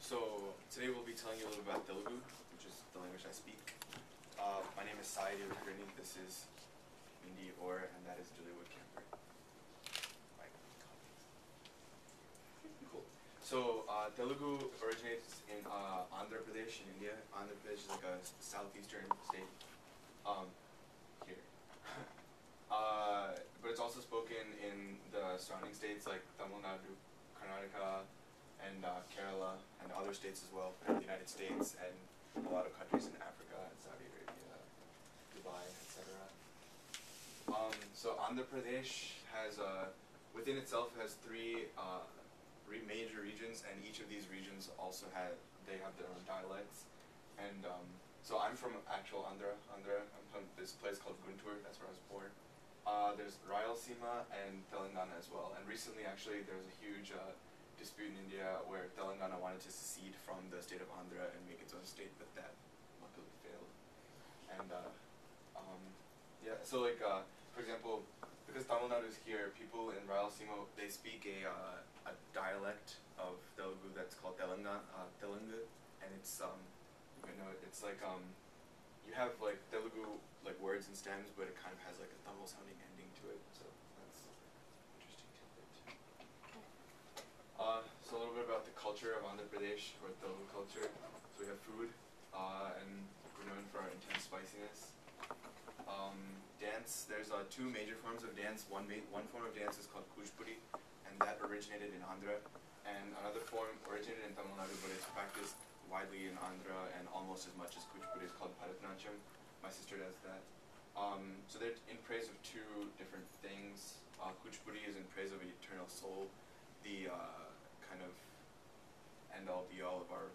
So today we'll be telling you a little about Telugu, which is the language I speak. My name is Sai Devakarni. This is Mindy Orr, and that is Julia Woodcamper. My colleagues. Cool. So Telugu originates in Andhra Pradesh in India. Andhra Pradesh is like a southeastern state. Here. But it's also spoken in the surrounding states like Tamil Nadu, Karnataka, and Kerala, and other states as well, and the United States, and a lot of countries in Africa, and Saudi Arabia, Dubai, etc. So Andhra Pradesh has, within itself, has three major regions, and each of these regions also have their own dialects. And so I'm from actual Andhra. I'm from this place called Guntur. That's where I was born. There's Rayalaseema and Telangana as well. And recently, actually, there was a huge dispute in India where Telangana wanted to secede from the state of Andhra and make its own state, but that luckily failed. And yeah, so like for example, because Tamil Nadu is here, people in Rayalaseema, they speak a dialect of Telugu that's called Telugu, and it's it's like you have like Telugu like words and stems, but it kind of has like a double sounding ending to it. So that's interesting tidbit. So a little bit about the culture of Andhra Pradesh, or Telugu culture. So we have food, and we're known for our intense spiciness. Dance, there's two major forms of dance. One form of dance is called Kuchipudi, and that originated in Andhra. And another form originated in Tamil Nadu, but it's practiced widely in Andhra and almost as much as Kuchipudi, is called Bharatanatyam. My sister does that. So they're in praise of two different things. Kuchipudi is in praise of the eternal soul, the kind of end-all be-all of our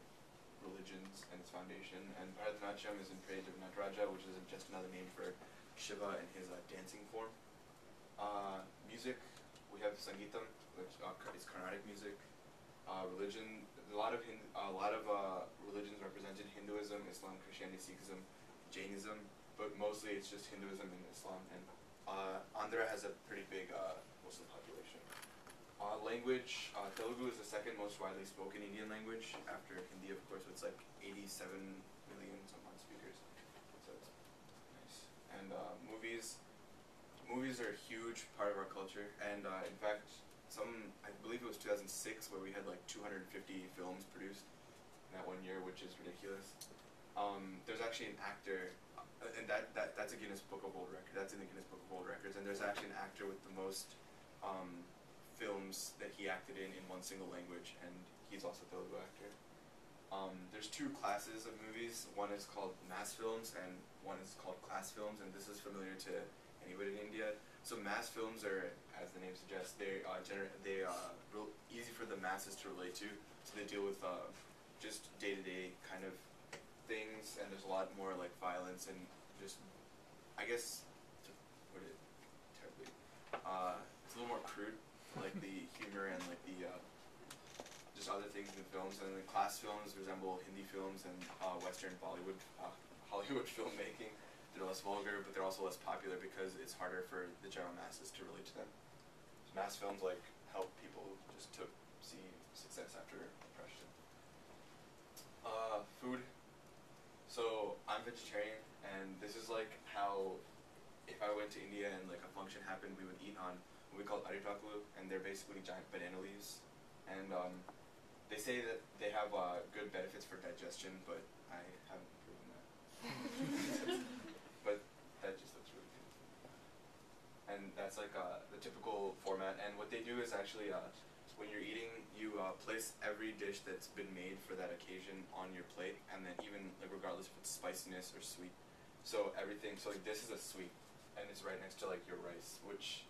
religions and its foundation. And Bharatanatyam is in praise of Nataraja, which is just another name for Shiva and his dancing form. Music, we have Sangeetam, which is Carnatic music. Religion, a lot of religions represented: Hinduism, Islam, Christianity, Sikhism, Jainism, but mostly it's just Hinduism and Islam. And Andhra has a pretty big Muslim population. Language, Telugu is the second most widely spoken Indian language after Hindi, of course. It's like 87 million some odd speakers. So it's nice. And movies are a huge part of our culture. And in fact, I believe it was 2006 where we had like 250 films produced in that 1 year, which is ridiculous. There's actually an actor, and that's a Guinness Book of World Records. That's in the Guinness Book of World Records. And there's actually an actor with the most films that he acted in one single language, and he's also a Telugu actor. There's two classes of movies. One is called mass films, and one is called class films, and this is familiar to anybody in India. So mass films are, as the name suggests, they are real easy for the masses to relate to. So they deal with just day-to-day kind of things, and there's a lot more like violence and just, I guess, to put it terribly, it's a little more crude, like the humor and like the just other things in the films. And the class films resemble Hindi films and Western Bollywood, Hollywood filmmaking. They're less vulgar, but they're also less popular because it's harder for the general masses to relate to them. So mass films like help people just to see success after oppression. Food. So I'm vegetarian, and this is like how if I went to India and like a function happened, we would eat on what we call aritakulu, and they're basically giant banana leaves. And they say that they have good benefits for digestion, but I haven't proven that. But that just looks really good. And that's like the typical format. And what they do is actually, when you're eating, you place every dish that's been made for that occasion on your plate, and then even like regardless if it's spiciness or sweet. So everything. So like this is a sweet, and it's right next to like your rice, which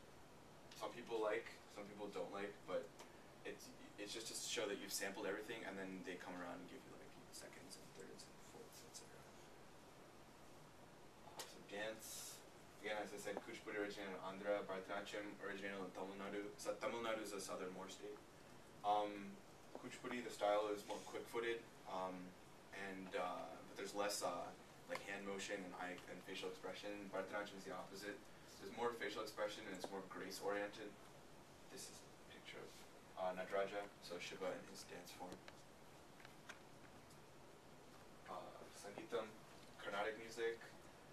some people like, some people don't like, but it's just to show that you've sampled everything, and then they come around and give you like seconds and thirds and fourths, etc. So dance, again, as I said, Kuchipudi originated in Andhra, Bharatanatyam originated in Tamil Nadu. So Tamil Nadu is a southernmost state. Kuchipudi, the style is more quick-footed, but there's less like hand motion and eye and facial expression. Bharatanatyam is the opposite. There's more facial expression and it's more grace-oriented. This is a picture of Nataraja, so Shiva in his dance form. anthem, Carnatic music.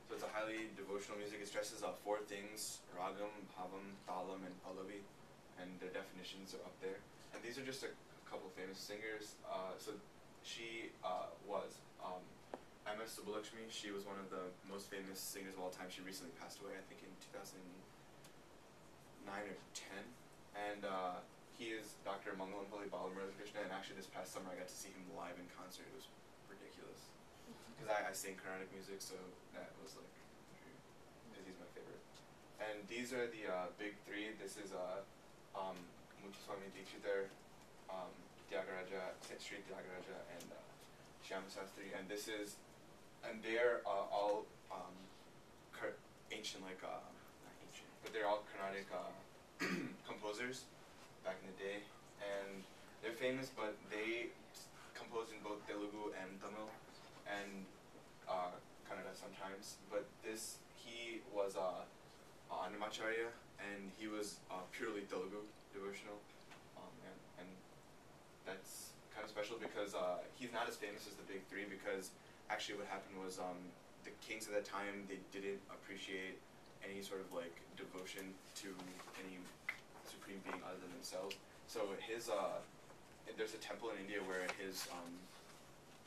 So it's a highly devotional music. It stresses 4 things: ragam, bhavam, talam, and pallavi, and their definitions are up there. And these are just a couple famous singers. So she was M.S. Subbulakshmi. She was one of the most famous singers of all time. She recently passed away, I think in 2009 or 10. And he is Dr. Mangalamapalli Balamurali Krishna, and actually this past summer I got to see him live in concert. It was ridiculous. Because I sing Carnatic music, so that was like, because he's my favorite. And these are the big 3. This is Muthuswami Dikshitar, Tyagaraja, Sri Tyagaraja, and Shyama Sastri. And this is, and they're all ancient, like, not ancient, but they're all Carnatic composers back in the day. And they're famous, but they composed in both Telugu and Tamil, and Kannada sometimes. But he was Annamacharya, and he was purely Telugu devotional, and that's kind of special because he's not as famous as the big 3, because actually what happened was the kings at that time, they didn't appreciate any sort of like devotion to any supreme being other than themselves. So his there's a temple in India where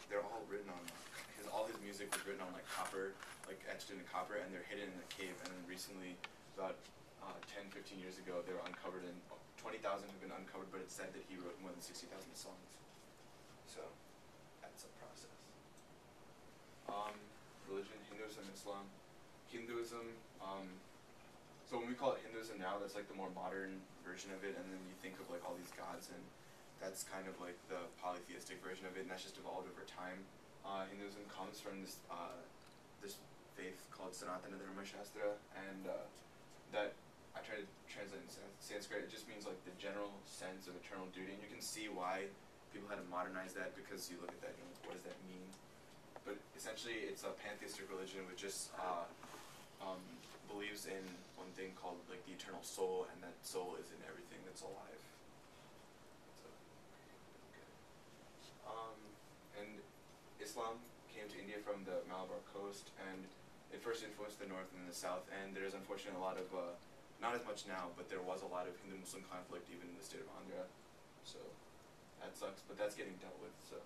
they're all written on all his music was written on like copper, like etched into copper, and they're hidden in a cave. And then recently, about 10-15 years ago, they were uncovered, and 20,000 have been uncovered, but it's said that he wrote more than 60,000 songs. So that's a process. Religion, Hinduism, Islam. Hinduism, so when we call it Hinduism now, that's like the more modern version of it, and then you think of like all these gods, and that's kind of like the polytheistic version of it, and that's just evolved over time. Hinduism comes from this faith called Sanatana Dharma Shastra, and that I try to translate in Sanskrit. It just means like the general sense of eternal duty, and you can see why people had to modernize that, because you look at that, you know, what does that mean? But essentially, it's a pantheistic religion which just believes in one thing called like the eternal soul, and that soul is in everything that's alive. And Islam came to India from the Malabar coast, and it first influenced the north and the south. And there's unfortunately a lot of, not as much now, but there was a lot of Hindu-Muslim conflict even in the state of Andhra. So that sucks, but that's getting dealt with. So.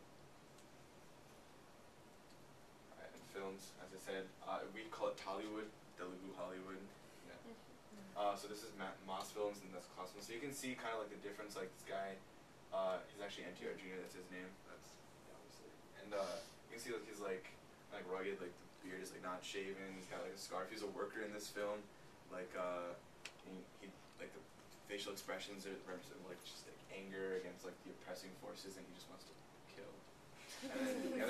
And films, as I said, we call it Tollywood, Telugu Hollywood. Yeah. So this is Mass Films, and that's Class 1. So you can see kind of like the difference. Like this guy, he's actually NTR Jr. That's his name. That's obviously. And you can see like he's like rugged. Like the beard is like not shaven. He's got like a scarf. He's a worker in this film. Like he like the facial expressions are represent like just like anger against like the oppressing forces, and he just wants to kill. And then the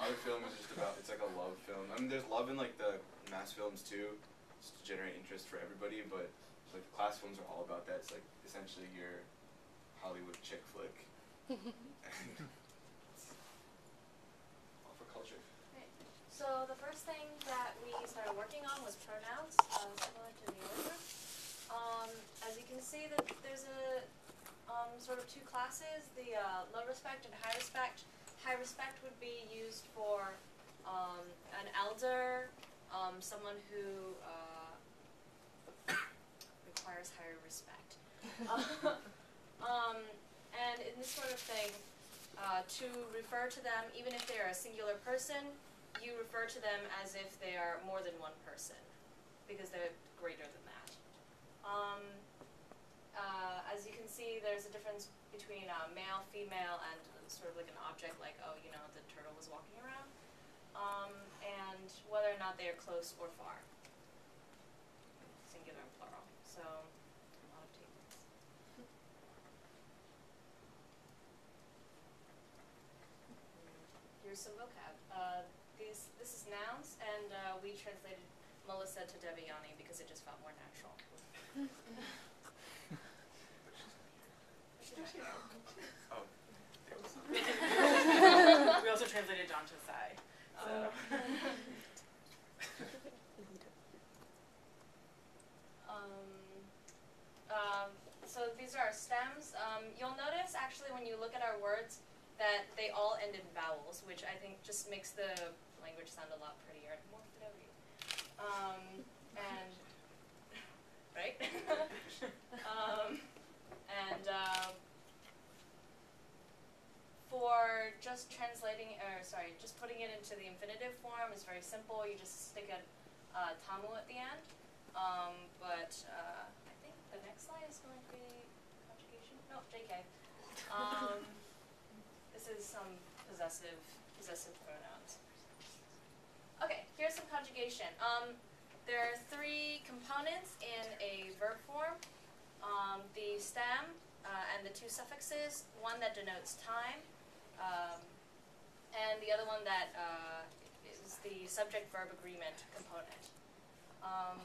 other film is just about, it's like a love film. I mean, there's love in like the mass films too, just to generate interest for everybody, but like the class films are all about that. It's like essentially your Hollywood chick flick. And it's all for culture. Right. So the first thing that we started working on was pronouns, similar to the other. As you can see, that there's a sort of 2 classes, the low respect and high respect. High respect would be used for an elder, someone who requires higher respect. And in this sort of thing, to refer to them, even if they're a singular person, you refer to them as if they are more than one person, because they're greater than that. As you can see, there's a difference between male, female, and sort of like an object, like, oh, you know, the turtle was walking around, and whether or not they are close or far, singular and plural. So a lot of tables. Here's some vocab. This is nouns, and we translated Melissa to Devyani because it just felt more natural. Oh. We also translated John to Sai. So. So these are our stems. You'll notice actually when you look at our words that they all end in vowels, which I think just makes the language sound a lot prettier and more flowy. And right? And for just translating, or sorry, just putting it into the infinitive form is very simple. You just stick a tamu at the end. But I think the next slide is going to be conjugation. No, JK. This is some possessive pronouns. Okay, here's some conjugation. There are 3 components in a verb form. The stem and the 2 suffixes, one that denotes time, and the other one that is the subject-verb agreement component.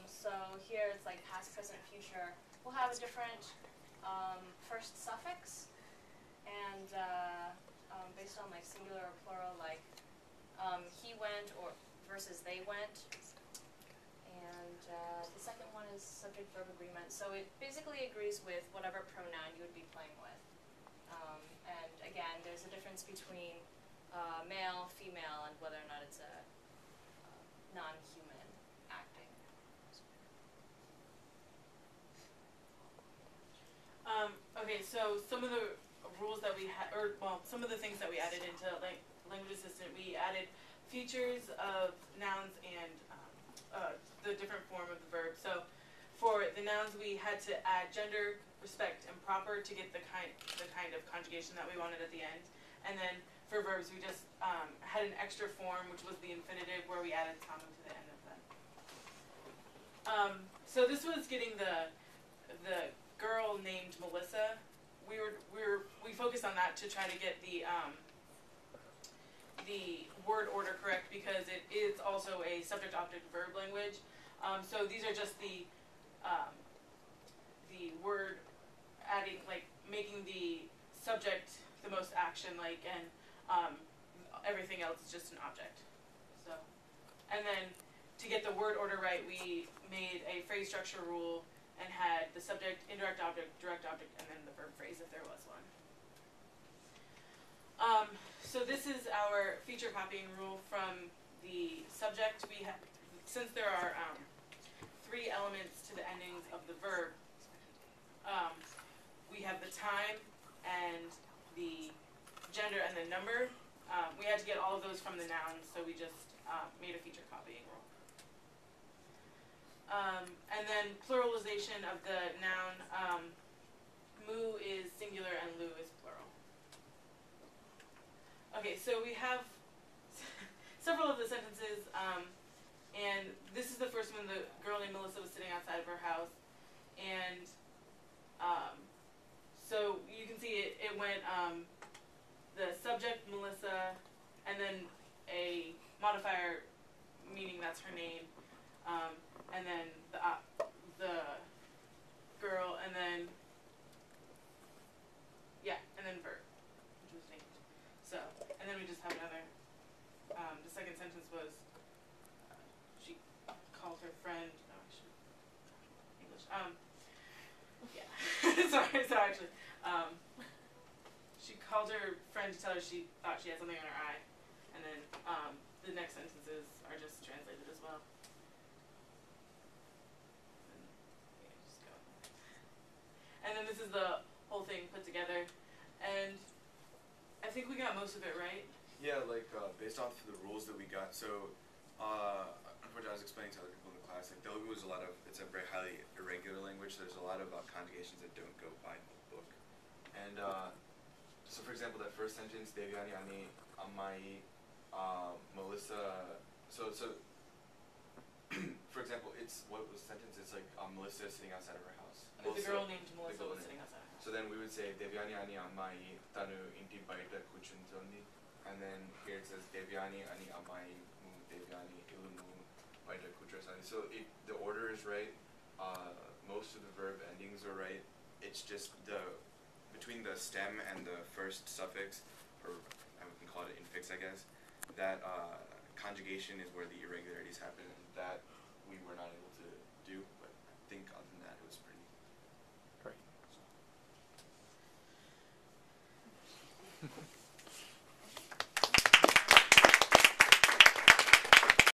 So here it's like past, present, future. We'll have a different first suffix, and based on like singular or plural, like he went or versus they went. And the second one is subject-verb agreement. So it basically agrees with whatever pronoun you would be playing with. And again, there's a difference between male, female, and whether or not it's a non-human acting. Okay, so some of the rules that we had, or well, some of the things that we added into Language Assistant, we added features of nouns and the different form of the verb. So for the nouns, we had to add gender, respect, and proper to get the kind of conjugation that we wanted at the end. And then for verbs, we just had an extra form, which was the infinitive, where we added tamu to the end of them. So this was getting the girl named Melissa. We focused on that to try to get the word order correct, because it is also a subject-object-verb language. So these are just the word adding, like making the subject the most action-like, and everything else is just an object. So, and then to get the word order right, we made a phrase structure rule and had the subject, indirect object, direct object, and then the verb phrase if there was one. So this is our feature copying rule from the subject. We have, since there are 3 elements to the endings of the verb, we have the time and the gender and the number. We had to get all of those from the nouns, so we just made a feature copying rule. And then pluralization of the noun, mu is singular and lu is plural. Okay, so we have several of the sentences, and this is the first one. The girl named Melissa was sitting outside of her house, and so you can see it went the subject, Melissa, and then a modifier meaning that's her name, and then the girl, and then and then verb, which was named. So, and then we just have another. The second sentence was she called her friend. No, I should English. Yeah. Sorry. So actually, she called her friend to tell her she thought she had something on her eye, and then the next sentences are just translated as well. And then this is the whole thing put together, and I think we got most of it right. Yeah, like based off the rules that we got. So, unfortunately, I was explaining to other people in the class. Like Telugu is it's a very highly irregular language. So there's a lot of conjugations that don't go by the book. And so, for example, that first sentence, Devyani ani Amai, Melissa. So for example, what was the sentence? It's like Melissa is sitting outside of her house. The girl named Melissa was sitting outside her house. So then we would say Devyani ani Amai tanu inti baita kuchuntondi. And then here it says Devyani ani Amai mu Devyani ilumu baita kuchuntondi. So the order is right. Most of the verb endings are right. It's just between the stem and the first suffix, or we can call it infix, I guess, that conjugation is where the irregularities happen, and that we were not able to do, but I think